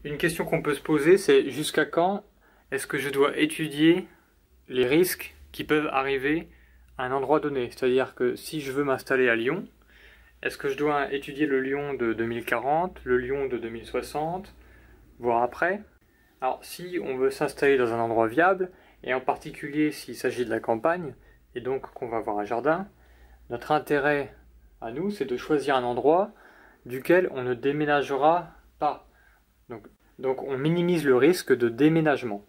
Une question qu'on peut se poser, c'est jusqu'à quand est-ce que je dois étudier les risques qui peuvent arriver à un endroit donné? C'est-à-dire que si je veux m'installer à Lyon, est-ce que je dois étudier le Lyon de 2040, le Lyon de 2060, voire après? Alors si on veut s'installer dans un endroit viable, et en particulier s'il s'agit de la campagne, et donc qu'on va avoir un jardin, notre intérêt à nous, c'est de choisir un endroit duquel on ne déménagera pas. Donc, donc on minimise le risque de déménagement.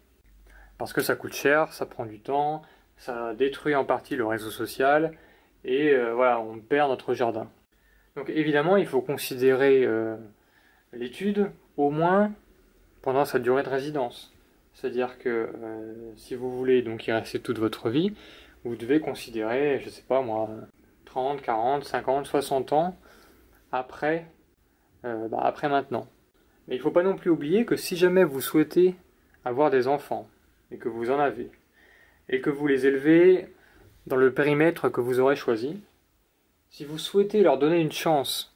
Parce que ça coûte cher, ça prend du temps, ça détruit en partie le réseau social, et voilà, on perd notre jardin. Donc évidemment, il faut considérer l'étude au moins pendant sa durée de résidence. C'est-à-dire que si vous voulez donc y rester toute votre vie, vous devez considérer, je sais pas moi, 30, 40, 50, 60 ans après, après maintenant. Mais il ne faut pas non plus oublier que si jamais vous souhaitez avoir des enfants, et que vous en avez, et que vous les élevez dans le périmètre que vous aurez choisi, si vous souhaitez leur donner une chance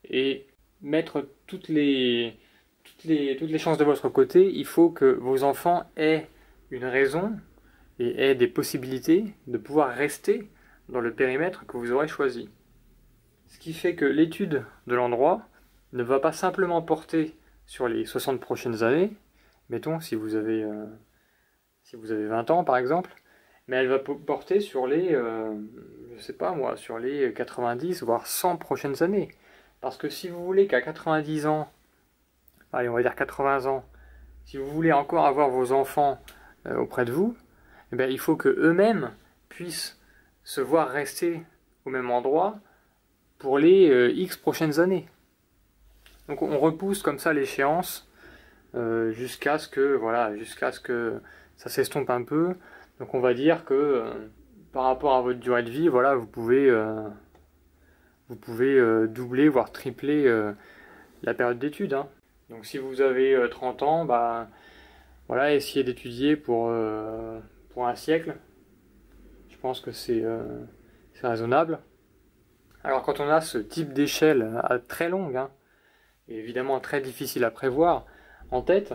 et mettre toutes les chances de votre côté, il faut que vos enfants aient une raison et aient des possibilités de pouvoir rester dans le périmètre que vous aurez choisi. Ce qui fait que l'étude de l'endroit ne va pas simplement porter sur les 60 prochaines années, mettons si vous avez 20 ans par exemple, mais elle va porter sur les, je sais pas moi, sur les 90 voire 100 prochaines années. Parce que si vous voulez qu'à 90 ans, allez on va dire 80 ans, si vous voulez encore avoir vos enfants auprès de vous, eh bien, il faut que eux-mêmes puissent se voir rester au même endroit pour les X prochaines années. Donc on repousse comme ça l'échéance jusqu'à ce que ça s'estompe un peu. Donc on va dire que par rapport à votre durée de vie, voilà, vous pouvez doubler voire tripler la période d'études, hein. Donc si vous avez 30 ans, voilà, essayez d'étudier pour un siècle. Je pense que c'est raisonnable. Alors quand on a ce type d'échelle très longue, hein, et évidemment très difficile à prévoir en tête,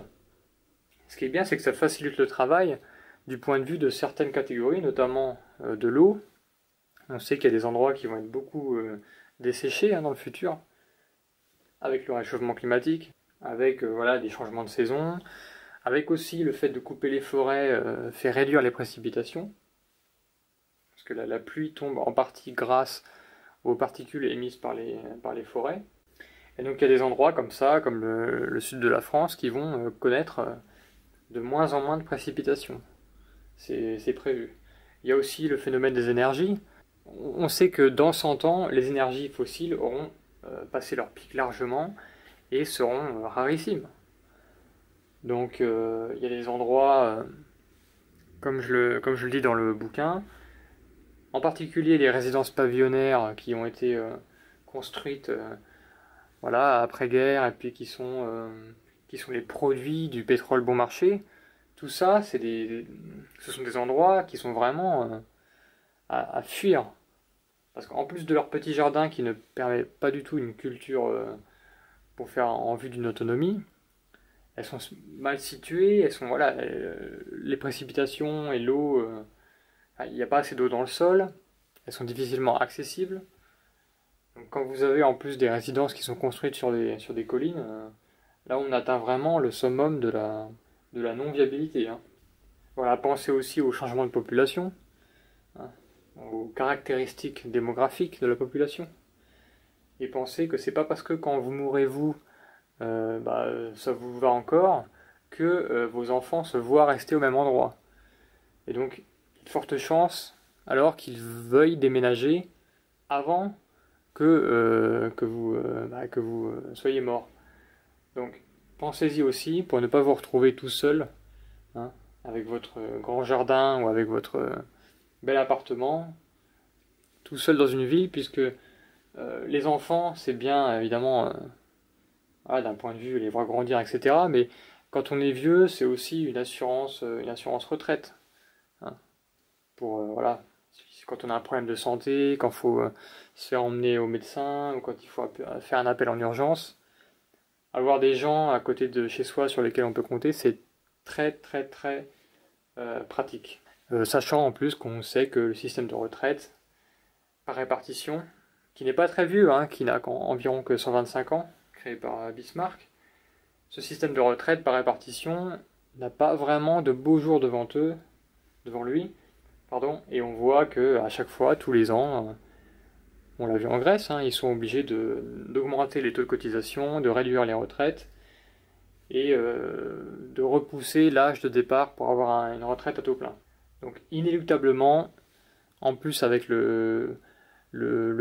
ce qui est bien, c'est que ça facilite le travail du point de vue de certaines catégories, notamment de l'eau. On sait qu'il y a des endroits qui vont être beaucoup desséchés, hein, dans le futur, avec le réchauffement climatique, avec voilà, des changements de saison, avec aussi le fait de couper les forêts fait réduire les précipitations, parce que la pluie tombe en partie grâce aux particules émises par les forêts. Et donc il y a des endroits comme ça, comme le sud de la France, qui vont connaître de moins en moins de précipitations. C'est prévu. Il y a aussi le phénomène des énergies. On sait que dans 100 ans, les énergies fossiles auront passé leur pic largement et seront rarissimes. Donc il y a des endroits, comme je le dis dans le bouquin, en particulier les résidences pavillonnaires qui ont été construites voilà, après-guerre et puis qui sont les produits du pétrole bon marché. Tout ça, ce sont des endroits qui sont vraiment à fuir. Parce qu'en plus de leur petit jardin qui ne permet pas du tout une culture pour faire en vue d'une autonomie, elles sont mal situées, elles sont, voilà, les précipitations et l'eau, il n'y a pas assez d'eau dans le sol, elles sont difficilement accessibles. Donc quand vous avez en plus des résidences qui sont construites sur des collines, là on atteint vraiment le summum de la non-viabilité, hein. Voilà, pensez aussi au changement de population, hein, aux caractéristiques démographiques de la population. Et pensez que c'est pas parce que quand vous mourrez vous, ça vous va encore, que vos enfants se voient rester au même endroit. Et donc, il y a de fortes chances alors qu'ils veuillent déménager avant que vous soyez mort. Donc, pensez-y aussi pour ne pas vous retrouver tout seul, hein, avec votre grand jardin ou avec votre bel appartement, tout seul dans une ville, puisque les enfants, c'est bien évidemment, voilà, d'un point de vue les voir grandir, etc. Mais quand on est vieux, c'est aussi une assurance retraite, hein, pour voilà, quand on a un problème de santé, quand il faut se faire emmener au médecin, ou quand il faut faire un appel en urgence. avoir des gens à côté de chez soi sur lesquels on peut compter, c'est très très très pratique. Sachant en plus qu'on sait que le système de retraite par répartition, qui n'est pas très vieux, hein, qui n'a environ que 125 ans, créé par Bismarck, ce système de retraite par répartition n'a pas vraiment de beaux jours devant lui, pardon, et on voit que à chaque fois, tous les ans, on l'a vu en Grèce, hein, ils sont obligés d'augmenter les taux de cotisation, de réduire les retraites et de repousser l'âge de départ pour avoir une retraite à taux plein. Donc inéluctablement, en plus avec le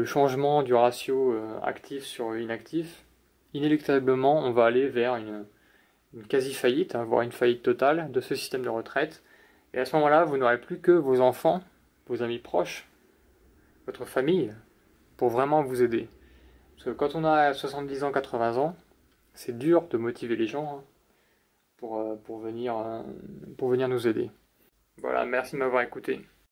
changement du ratio actif sur inactif, inéluctablement on va aller vers une quasi-faillite, hein, voire une faillite totale de ce système de retraite. Et à ce moment-là, vous n'aurez plus que vos enfants, vos amis proches, votre famille, pour vraiment vous aider. Parce que quand on a 70 ans, 80 ans, c'est dur de motiver les gens hein, pour venir nous aider. Voilà, merci de m'avoir écouté.